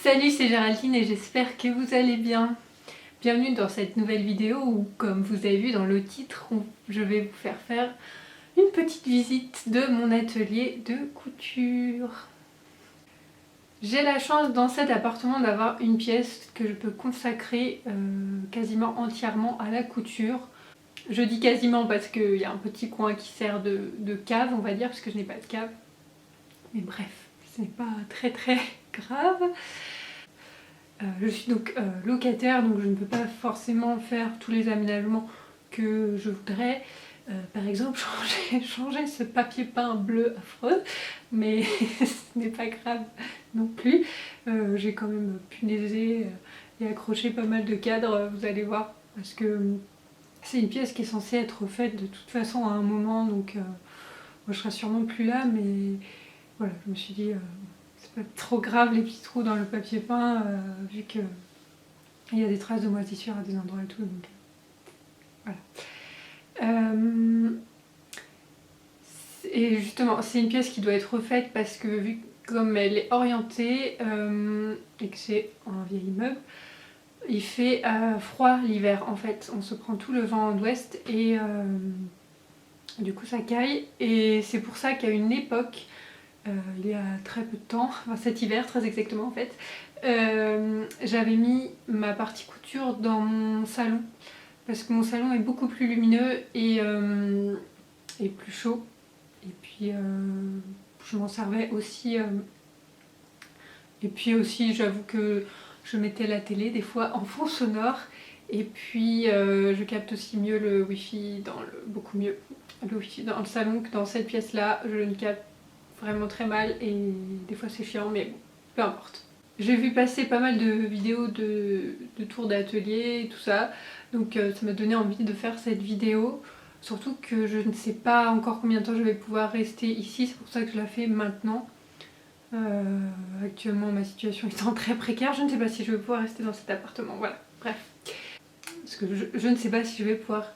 Salut, c'est Géraldine et j'espère que vous allez bien. Bienvenue dans cette nouvelle vidéo où, comme vous avez vu dans le titre, je vais vous faire une petite visite de mon atelier de couture. J'ai la chance dans cet appartement d'avoir une pièce que je peux consacrer quasiment entièrement à la couture. Je dis quasiment parce qu'il y a un petit coin qui sert de cave, on va dire, parce que je n'ai pas de cave. Mais bref, ce n'est pas très grave. Je suis donc locataire, donc je ne peux pas forcément faire tous les aménagements que je voudrais. Par exemple, changer ce papier peint bleu affreux, mais ce n'est pas grave non plus. J'ai quand même punaisé et accroché pas mal de cadres, vous allez voir, parce que c'est une pièce qui est censée être faite de toute façon à un moment, donc moi je serai sûrement plus là, mais voilà, je me suis dit c'est pas trop grave les petits trous dans le papier peint, vu que il y a des traces de moisissure à des endroits et tout, donc voilà. Et justement, c'est une pièce qui doit être refaite parce que vu comme elle est orientée et que c'est un vieil immeuble, il fait froid l'hiver en fait. On se prend tout le vent d'ouest et du coup ça caille. Et c'est pour ça qu'à une époque, il y a très peu de temps, enfin cet hiver très exactement en fait, j'avais mis ma partie couture dans mon salon parce que mon salon est beaucoup plus lumineux et plus chaud, et puis je m'en servais aussi et puis aussi j'avoue que je mettais la télé des fois en fond sonore, et puis je capte aussi mieux le wifi beaucoup mieux le wifi dans le salon que dans cette pièce là. Je ne capte vraiment très mal et des fois c'est chiant, mais bon, peu importe. J'ai vu passer pas mal de vidéos de tours d'atelier et tout ça, donc ça m'a donné envie de faire cette vidéo. Surtout que je ne sais pas encore combien de temps je vais pouvoir rester ici, c'est pour ça que je la fais maintenant. Actuellement ma situation étant très précaire, je ne sais pas si je vais pouvoir rester dans cet appartement, voilà, bref. Parce que je ne sais pas si je vais pouvoir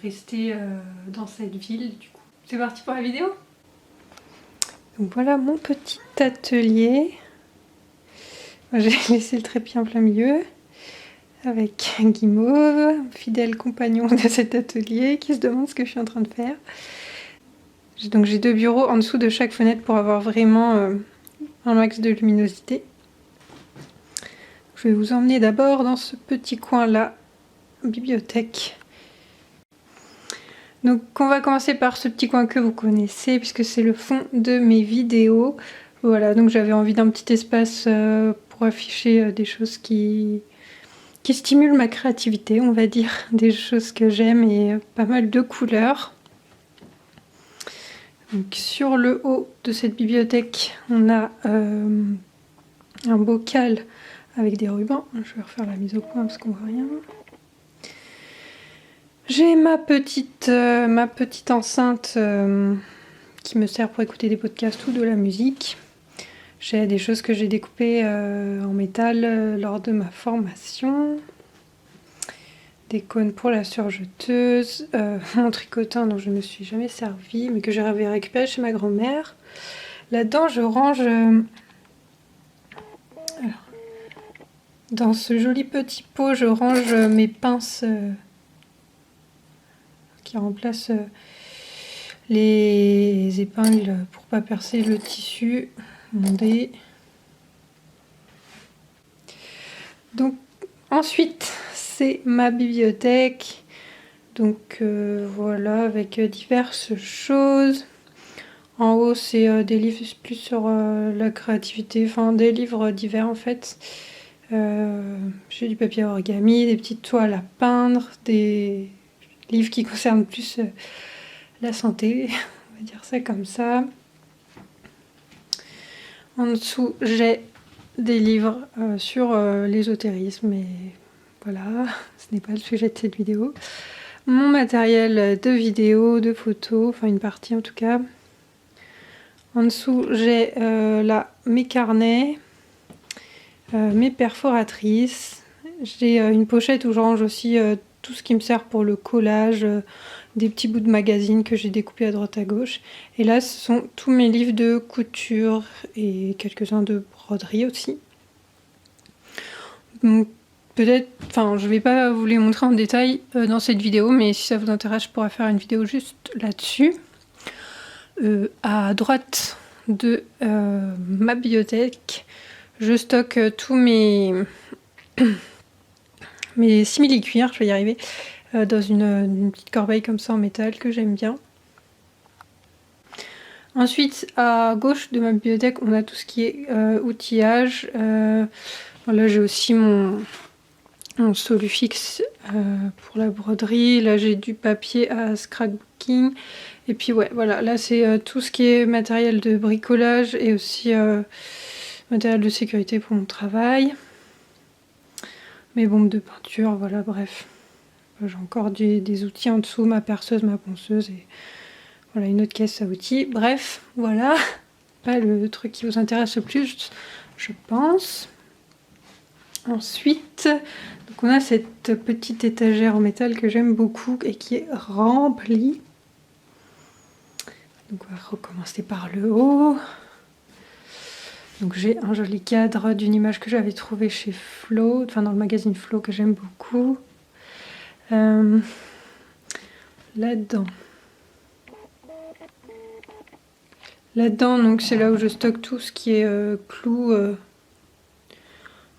rester dans cette ville du coup. C'est parti pour la vidéo. Donc voilà mon petit atelier. J'ai laissé le trépied en plein milieu avec Guimauve, fidèle compagnon de cet atelier, qui se demande ce que je suis en train de faire. Donc j'ai deux bureaux en dessous de chaque fenêtre pour avoir vraiment un max de luminosité. Je vais vous emmener d'abord dans ce petit coin là, bibliothèque. Donc on va commencer par ce petit coin que vous connaissez puisque c'est le fond de mes vidéos. Voilà, donc j'avais envie d'un petit espace pour afficher des choses qui stimulent ma créativité, on va dire, des choses que j'aime, et pas mal de couleurs. Donc sur le haut de cette bibliothèque, on a un bocal avec des rubans. Je vais refaire la mise au point parce qu'on voit rien. J'ai ma petite enceinte qui me sert pour écouter des podcasts ou de la musique. J'ai des choses que j'ai découpées en métal lors de ma formation. Des cônes pour la surjeteuse, mon tricotin dont je ne me suis jamais servie mais que j'avais récupéré chez ma grand-mère. Là-dedans je range, dans ce joli petit pot, je range mes pinces qui remplacent les épingles pour pas percer le tissu mondé. Donc ensuite c'est ma bibliothèque, donc voilà, avec diverses choses. En haut c'est des livres plus sur la créativité, enfin des livres divers en fait. J'ai du papier origami, des petites toiles à peindre, des livres qui concernent plus la santé, on va dire ça comme ça. En dessous j'ai des livres sur l'ésotérisme, et voilà, ce n'est pas le sujet de cette vidéo. Mon matériel de vidéo, de photos, enfin une partie en tout cas. En dessous j'ai là mes carnets, mes perforatrices. J'ai une pochette où je range aussi tout ce qui me sert pour le collage, des petits bouts de magazines que j'ai découpés à droite à gauche. Et là ce sont tous mes livres de couture et quelques-uns de broderie aussi. Donc, peut-être, enfin je vais pas vous les montrer en détail dans cette vidéo, mais si ça vous intéresse, je pourrais faire une vidéo juste là-dessus. À droite de ma bibliothèque, je stocke tous mes simili-cuirs, je vais y arriver, dans une petite corbeille comme ça en métal que j'aime bien. Ensuite, à gauche de ma bibliothèque, on a tout ce qui est outillage. Là, j'ai aussi mon Solufix pour la broderie. Là, j'ai du papier à scrapbooking. Et puis, ouais, voilà, là, c'est tout ce qui est matériel de bricolage et aussi matériel de sécurité pour mon travail. Mes bombes de peinture, voilà, bref. J'ai encore des outils en dessous, ma perceuse, ma ponceuse et voilà, une autre caisse à outils. Bref, voilà. Pas le truc qui vous intéresse le plus, je pense. Ensuite, donc on a cette petite étagère en métal que j'aime beaucoup et qui est remplie. Donc on va recommencer par le haut. Donc j'ai un joli cadre d'une image que j'avais trouvée chez Flo, enfin dans le magazine Flo que j'aime beaucoup. Là-dedans. Là-dedans, donc c'est là où je stocke tout ce qui est clous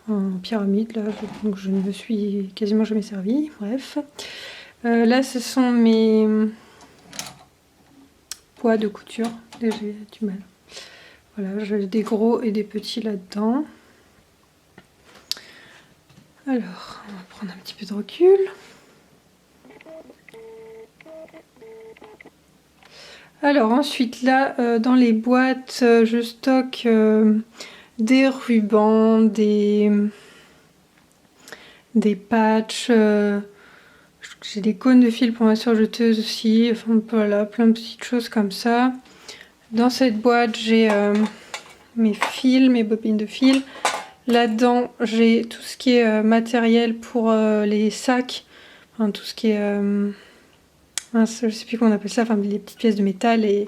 en pyramide, là, donc je ne me suis quasiment jamais servi, bref. Là, ce sont mes poids de couture, là j'ai du mal. Voilà, j'ai des gros et des petits là-dedans. Alors, on va prendre un petit peu de recul. Alors ensuite, là, dans les boîtes, je stocke des rubans, des patchs, j'ai des cônes de fil pour ma surjeteuse aussi, enfin voilà, plein de petites choses comme ça. Dans cette boîte, j'ai mes fils, mes bobines de fil. Là-dedans, j'ai tout ce qui est matériel pour les sacs, enfin, tout ce qui est... mince, je sais plus comment on appelle ça, enfin les petites pièces de métal et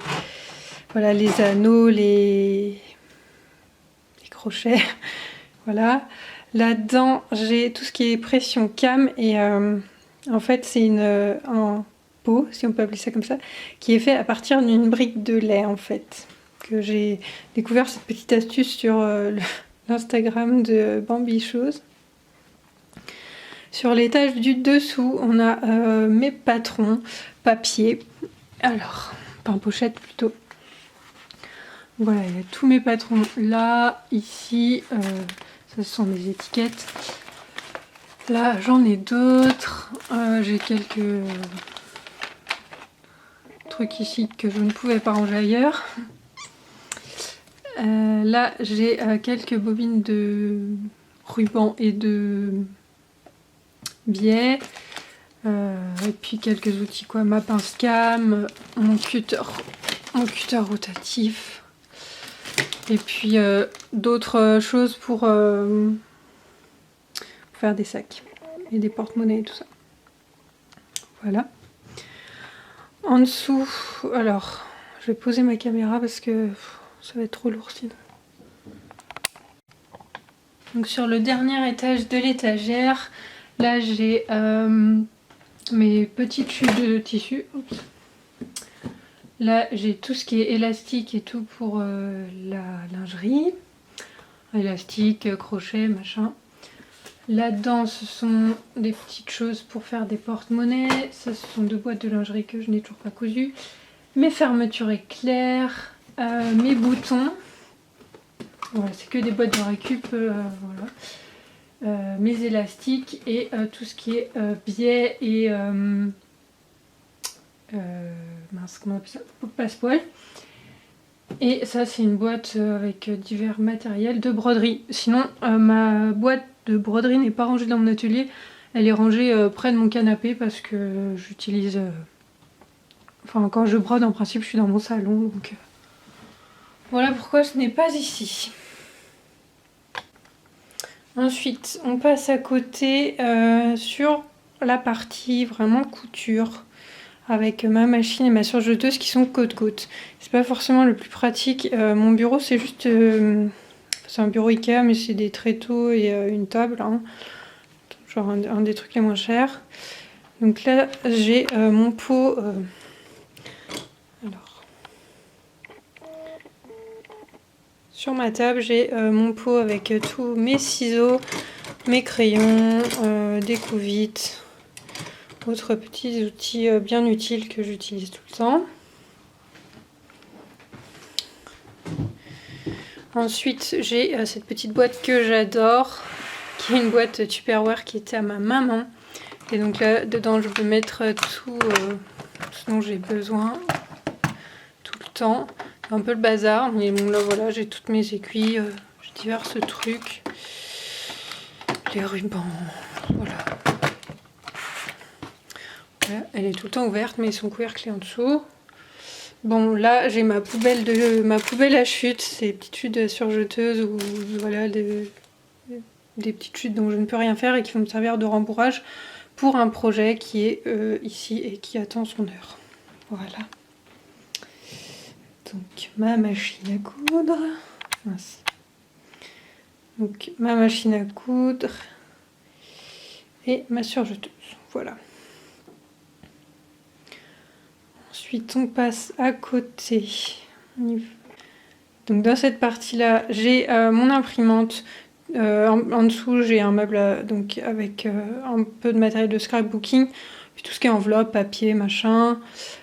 voilà, les anneaux, les crochets, voilà. Là-dedans, j'ai tout ce qui est pression cam et en fait c'est un pot, si on peut appeler ça comme ça, qui est fait à partir d'une brique de lait en fait. Que j'ai découvert cette petite astuce sur l'Instagram de Bambi Chose. Sur l'étage du dessous, on a mes patrons papier. Alors, pas en pochette plutôt. Voilà, il y a tous mes patrons là, ici. Ça, ce sont mes étiquettes. Là, j'en ai d'autres. J'ai quelques trucs ici que je ne pouvais pas ranger ailleurs. Là, j'ai quelques bobines de ruban et de biais. Et puis quelques outils, quoi. Ma pince cam, mon cutter rotatif. Et puis d'autres choses pour faire des sacs et des porte-monnaies et tout ça. Voilà. En dessous, alors, je vais poser ma caméra parce que ça va être trop lourd sinon. Donc sur le dernier étage de l'étagère, là j'ai mes petites chutes de tissu. Oups. Là j'ai tout ce qui est élastique et tout pour la lingerie. Élastique, crochet, machin. Là-dedans ce sont des petites choses pour faire des porte-monnaies. Ça ce sont deux boîtes de lingerie que je n'ai toujours pas cousues. Mes fermetures éclairs, mes boutons. Voilà, c'est que des boîtes de récup, voilà. Mes élastiques et tout ce qui est biais et mince, comment on appelle ça, passe-poil. Et ça c'est une boîte avec divers matériels de broderie. Sinon ma boîte de broderie n'est pas rangée dans mon atelier, elle est rangée près de mon canapé parce que j'utilise... Enfin quand je brode en principe je suis dans mon salon, donc voilà pourquoi ce n'est pas ici. Ensuite, on passe à côté sur la partie vraiment couture avec ma machine et ma surjeteuse qui sont côte-côte. C'est pas forcément le plus pratique. Mon bureau, c'est juste... c'est un bureau Ikea, mais c'est des tréteaux et une table, hein. Genre un des trucs les moins chers. Donc là, j'ai mon pot. Alors, sur ma table, j'ai mon pot avec tous mes ciseaux, mes crayons, des coups-vites, autres petits outils bien utiles que j'utilise tout le temps. Ensuite, j'ai cette petite boîte que j'adore, qui est une boîte Tupperware qui était à ma maman. Et donc là, dedans, je peux mettre tout ce dont j'ai besoin tout le temps. C'est un peu le bazar, mais bon, là, voilà, j'ai toutes mes aiguilles, j'ai divers trucs. Les rubans, voilà. Voilà. Elle est tout le temps ouverte, mais son couvercle est en dessous. Bon, là, j'ai ma poubelle à chute, ces petites chutes surjeteuses ou voilà, des petites chutes dont je ne peux rien faire et qui vont me servir de rembourrage pour un projet qui est ici et qui attend son heure. Voilà. Donc, ma machine à coudre. Mince. Donc, ma machine à coudre et ma surjeteuse. Voilà. Ensuite, on passe à côté. Donc, dans cette partie-là, j'ai mon imprimante. En dessous, j'ai un meuble donc, avec un peu de matériel de scrapbooking. Puis tout ce qui est enveloppe, papier, machin.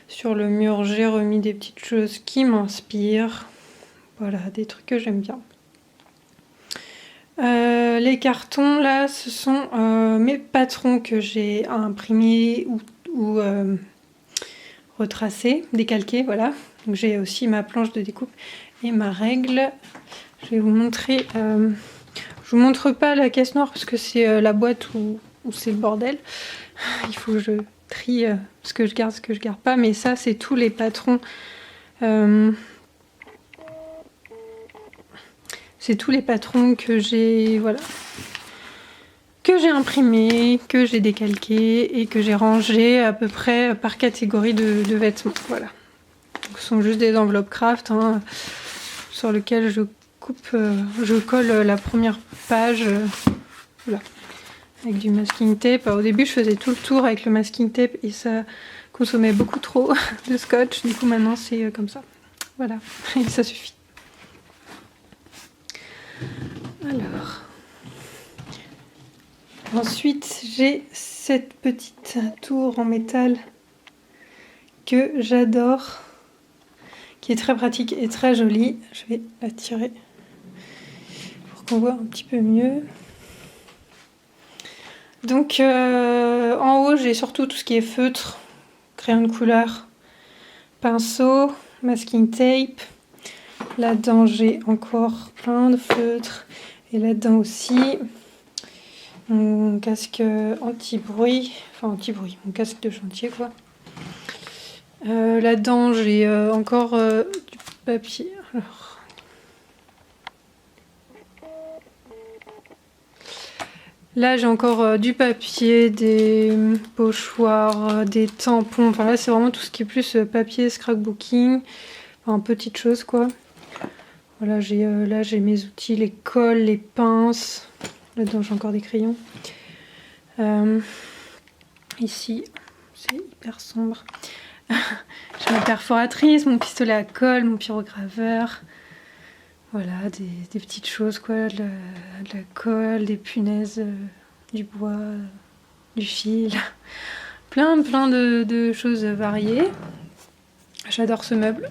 Sur le mur, j'ai remis des petites choses qui m'inspirent. Voilà, des trucs que j'aime bien. Les cartons, là, ce sont mes patrons que j'ai imprimés ou retracés, décalqués, voilà. Donc j'ai aussi ma planche de découpe et ma règle. Je vais vous montrer... je vous montre pas la caisse noire parce que c'est la boîte où c'est le bordel. Il faut que je trie ce que je garde pas. Mais ça, c'est tous les patrons. C'est tous les patrons que j'ai, voilà, que j'ai imprimés, que j'ai décalqués et que j'ai rangés à peu près par catégorie de vêtements. Voilà. Donc, ce sont juste des enveloppes craft hein, sur lesquelles je coupe, je colle la première page. Voilà. Avec du masking tape. Alors, au début, je faisais tout le tour avec le masking tape et ça consommait beaucoup trop de scotch. Du coup, maintenant, c'est comme ça. Voilà, et ça suffit. Alors, ensuite, j'ai cette petite tour en métal que j'adore, qui est très pratique et très jolie. Je vais la tirer pour qu'on voit un petit peu mieux. Donc en haut j'ai surtout tout ce qui est feutre, crayon de couleur, pinceau, masking tape. Là-dedans j'ai encore plein de feutres et là-dedans aussi mon casque anti-bruit, enfin anti-bruit, mon casque de chantier quoi. Là-dedans j'ai encore du papier. Alors, là, j'ai encore du papier, des pochoirs, des tampons. Enfin, là, c'est vraiment tout ce qui est plus papier, scrapbooking. Enfin, petites choses, quoi. Voilà, là, j'ai mes outils, les cols, les pinces. Là-dedans, j'ai encore des crayons. Ici, c'est hyper sombre. J'ai ma perforatrice, mon pistolet à colle, mon pyrograveur. Voilà, des petites choses, quoi, de la colle, des punaises, du bois, du fil, plein de choses variées. J'adore ce meuble.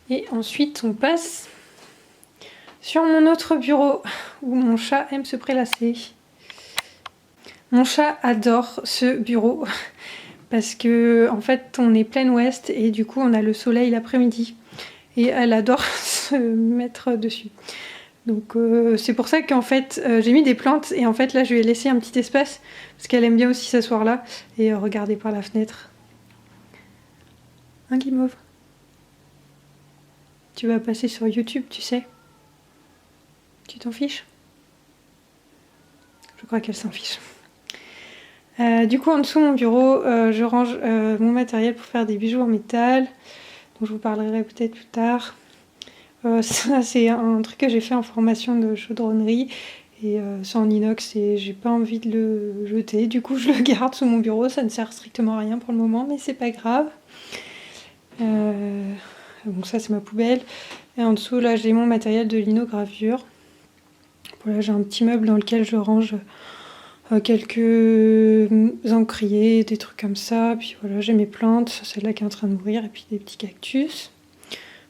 Et ensuite, on passe sur mon autre bureau, où mon chat aime se prélasser. Mon chat adore ce bureau, parce que, en fait, on est plein ouest, et du coup, on a le soleil l'après-midi. Et elle adore se mettre dessus. Donc c'est pour ça qu'en fait j'ai mis des plantes et en fait là je lui ai laissé un petit espace parce qu'elle aime bien aussi s'asseoir là et regarder par la fenêtre. Un guimauve. Tu vas passer sur YouTube, tu sais. Tu t'en fiches? Je crois qu'elle s'en fiche. Du coup en dessous de mon bureau je range mon matériel pour faire des bijoux en métal dont je vous parlerai peut-être plus tard. Ça c'est un truc que j'ai fait en formation de chaudronnerie. Et c'est en inox et j'ai pas envie de le jeter. Du coup je le garde sous mon bureau, ça ne sert strictement à rien pour le moment, mais c'est pas grave. Donc ça c'est ma poubelle. Et en dessous là j'ai mon matériel de linogravure. Voilà, j'ai un petit meuble dans lequel je range quelques encriers, des trucs comme ça. Puis voilà, j'ai mes plantes, celle-là qui est en train de mourir, et puis des petits cactus.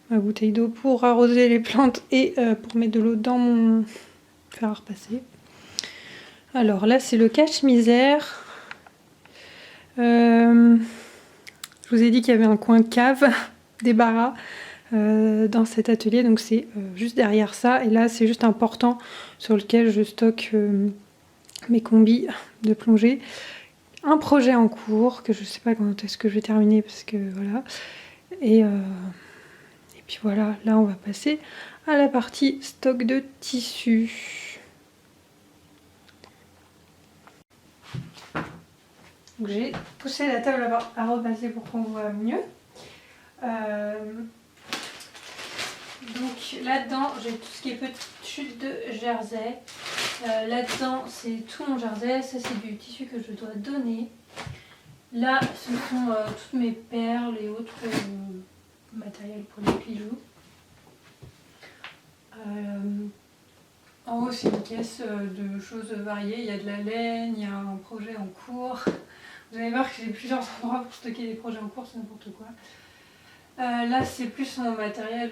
Ma bouteille d'eau pour arroser les plantes et pour mettre de l'eau dans mon fer à repasser. Alors là, c'est le cache-misère. Je vous ai dit qu'il y avait un coin cave, débarras, dans cet atelier. Donc c'est juste derrière ça. Et là, c'est juste un portant sur lequel je stocke mes combis de plongée. Un projet en cours que je ne sais pas quand est-ce que je vais terminer parce que voilà. Et puis voilà, là on va passer à la partie stock de tissus. Donc j'ai poussé la table à repasser pour qu'on voit mieux. Donc là-dedans, j'ai tout ce qui est petite chute de jersey. Là-dedans, c'est tout mon jersey. Ça, c'est du tissu que je dois donner. Là, ce sont toutes mes perles et autres matériels pour les bijoux. En haut, c'est une caisse de choses variées. Il y a de la laine, il y a un projet en cours. Vous allez voir que j'ai plusieurs endroits pour stocker des projets en cours, c'est n'importe quoi. Là, c'est plus mon matériel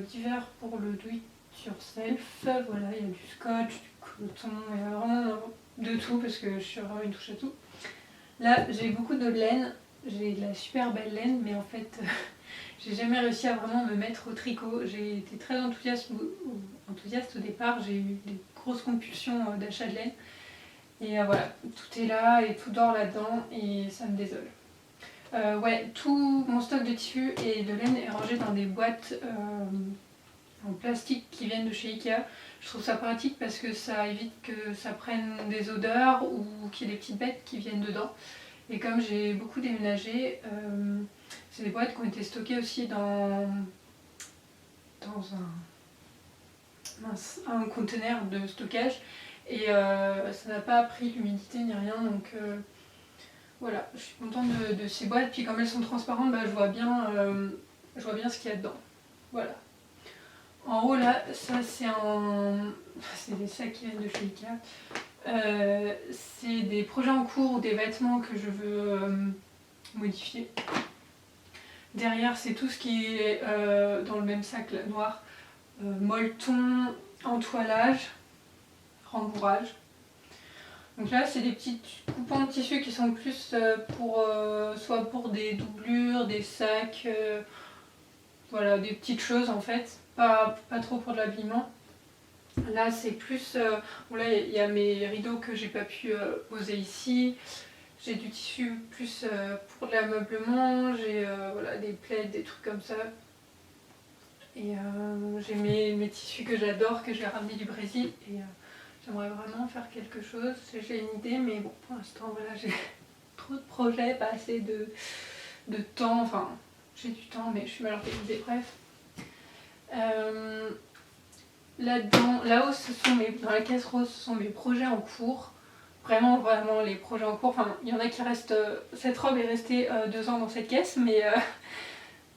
divers pour le do it yourself. Voilà, il y a du scotch, du coton, il y a vraiment de tout parce que je suis vraiment une touche à tout. Là, j'ai beaucoup de laine. J'ai de la super belle laine, mais en fait, j'ai jamais réussi à vraiment me mettre au tricot. J'ai été très enthousiaste au départ. J'ai eu des grosses compulsions d'achat de laine. Et voilà, tout est là et tout dort là-dedans et ça me désole. Ouais, tout mon stock de tissu et de laine est rangé dans des boîtes en plastique qui viennent de chez Ikea. Je trouve ça pratique parce que ça évite que ça prenne des odeurs ou qu'il y ait des petites bêtes qui viennent dedans. Et comme j'ai beaucoup déménagé, c'est des boîtes qui ont été stockées aussi dans un conteneur de stockage. Et ça n'a pas pris l'humidité ni rien, donc voilà, je suis contente de ces boîtes. Puis comme elles sont transparentes, bah, je vois bien ce qu'il y a dedans. Voilà. En haut là, ça c'est des sacs qui viennent de chez Ikea. C'est des projets en cours ou des vêtements que je veux modifier. Derrière, c'est tout ce qui est dans le même sac là, noir. Molleton, entoilage, rembourrage. Donc là, c'est des petits coupons de tissu qui sont plus soit pour des doublures, des sacs, voilà, des petites choses en fait, pas trop pour de l'habillement. Là, c'est plus, bon là, il y a mes rideaux que j'ai pas pu poser ici. J'ai du tissu plus pour de l'ameublement, j'ai voilà, des plaids, des trucs comme ça. Et j'ai mes tissus que j'adore, que j'ai ramenés du Brésil. Et j'aimerais vraiment faire quelque chose. J'ai une idée, mais bon, pour l'instant, voilà, j'ai trop de projets, pas assez de temps. Enfin, j'ai du temps, mais je suis mal organisée, bref. Là-dedans, là-haut, dans la caisse rose, ce sont mes projets en cours. Vraiment les projets en cours. Enfin, il y en a qui restent. Cette robe est restée 2 ans dans cette caisse, mais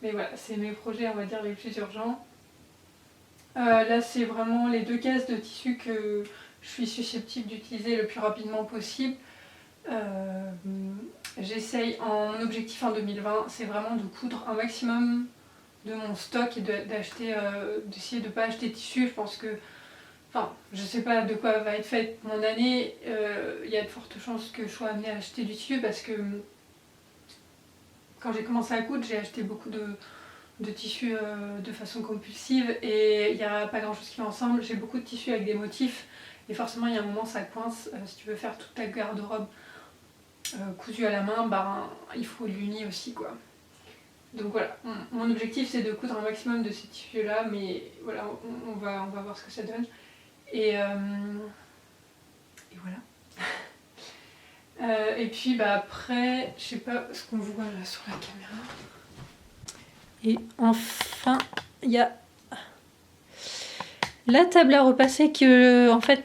voilà, c'est mes projets, on va dire, les plus urgents. Là, c'est vraiment les 2 caisses de tissu que je suis susceptible d'utiliser le plus rapidement possible. J'essaye, mon objectif en 2020, c'est vraiment de coudre un maximum de mon stock et d'essayer de ne pas acheter de tissu. Je pense que, enfin, je sais pas de quoi va être faite mon année. Il y a de fortes chances que je sois amenée à acheter du tissu parce que quand j'ai commencé à coudre, j'ai acheté beaucoup de tissus de façon compulsive et il n'y a pas grand chose qui va ensemble. J'ai beaucoup de tissus avec des motifs et forcément il y a un moment ça coince. Si tu veux faire toute ta garde-robe cousue à la main, ben, il faut l'uni aussi quoi. Donc voilà, mon objectif c'est de coudre un maximum de ces tissus là, mais voilà, on va voir ce que ça donne. Et voilà. Et puis bah, après, je sais pas ce qu'on voit là sur la caméra. Et enfin, il y a la table à repasser que en fait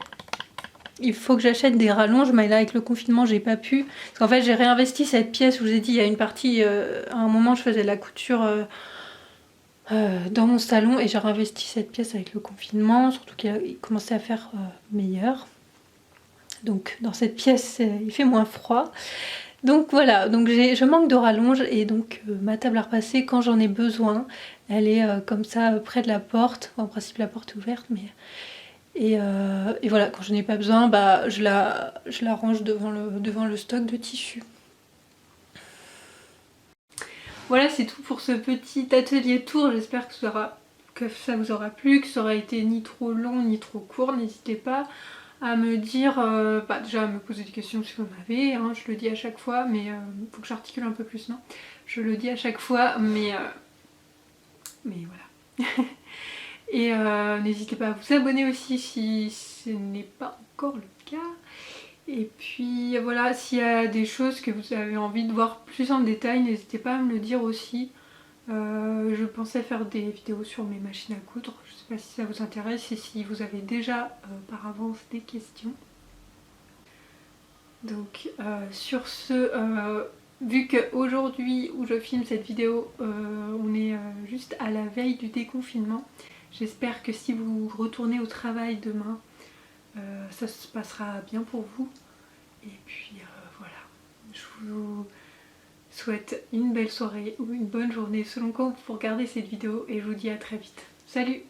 il faut que j'achète des rallonges, mais là avec le confinement j'ai pas pu. Parce qu'en fait j'ai réinvesti cette pièce où je vous ai dit il y a une partie, à un moment je faisais de la couture dans mon salon et j'ai réinvesti cette pièce avec le confinement, surtout qu'il commençait à faire meilleur. Donc dans cette pièce il fait moins froid. Donc voilà, donc je manque de rallonge et donc ma table à repasser quand j'en ai besoin, elle est comme ça près de la porte. En principe la porte est ouverte, mais et voilà, quand je n'ai pas besoin, bah je la range devant le stock de tissus. Voilà, c'est tout pour ce petit atelier tour. J'espère que ça vous aura plu, que ça aura été ni trop long ni trop court. N'hésitez pas à me dire, déjà à me poser des questions si vous en avez, hein, je le dis à chaque fois, mais il faut que j'articule un peu plus, non? Je le dis à chaque fois, mais voilà. Et n'hésitez pas à vous abonner aussi si ce n'est pas encore le cas. Et puis voilà, s'il y a des choses que vous avez envie de voir plus en détail, n'hésitez pas à me le dire aussi. Je pensais faire des vidéos sur mes machines à coudre, je sais pas si ça vous intéresse et si vous avez déjà par avance des questions. Donc sur ce, vu qu'aujourd'hui où je filme cette vidéo, on est juste à la veille du déconfinement, j'espère que si vous retournez au travail demain, ça se passera bien pour vous. Et puis voilà, je vous souhaite une belle soirée ou une bonne journée selon quand vous regardez cette vidéo et je vous dis à très vite. Salut!